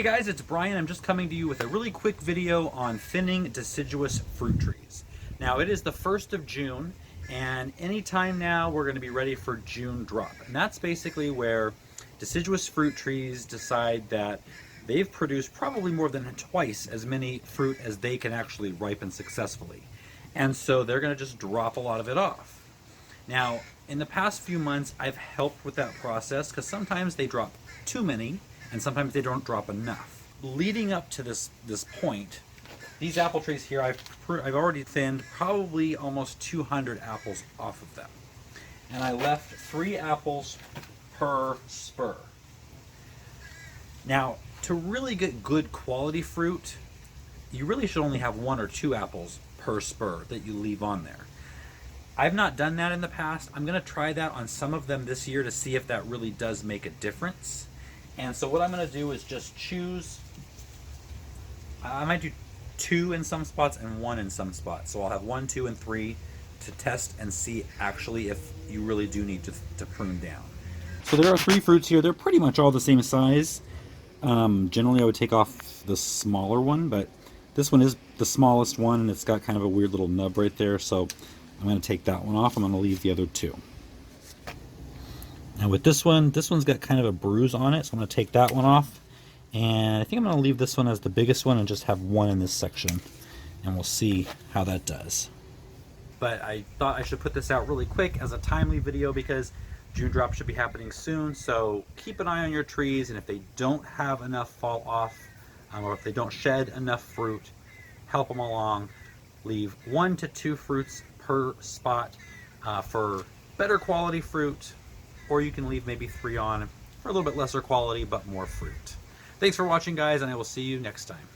Hey guys, it's Brian. I'm just coming to you with a really quick video on thinning deciduous fruit trees. Now it is the 1st of June, and anytime now we're going to be ready for June drop. And that's basically where deciduous fruit trees decide that they've produced probably more than twice as many fruit as they can actually ripen successfully. And so they're going to just drop a lot of it off. Now, in the past few months, I've helped with that process because sometimes they drop too many and sometimes they don't drop enough. Leading up to this point, these apple trees here, I've already thinned probably almost 200 apples off of them. And I left 3 apples per spur. Now, to really get good quality fruit, you really should only have 1 or 2 apples per spur that you leave on there. I've not done that in the past. I'm going to try that on some of them this year to see if that really does make a difference. And so what I'm going to do is just choose, I might do 2 in some spots and 1 in some spots. So I'll have 1, 2, and 3 to test and see actually if you really do need to prune down. So there are 3 fruits here. They're pretty much all the same size. Generally I would take off the smaller one, but this one is the smallest one and it's got kind of a weird little nub right there. So I'm going to take that one off. I'm going to leave the other 2. Now with this one's got kind of a bruise on it, so I'm going to take that one off. And I think I'm going to leave this one as the biggest one and just have 1 in this section. And we'll see how that does. But I thought I should put this out really quick as a timely video because June drop should be happening soon. So keep an eye on your trees, and if they don't have enough fall off, or if they don't shed enough fruit, help them along. Leave 1 to 2 fruits per spot for better quality fruit, or you can leave maybe 3 on for a little bit lesser quality but more fruit. Thanks for watching, guys, and I will see you next time.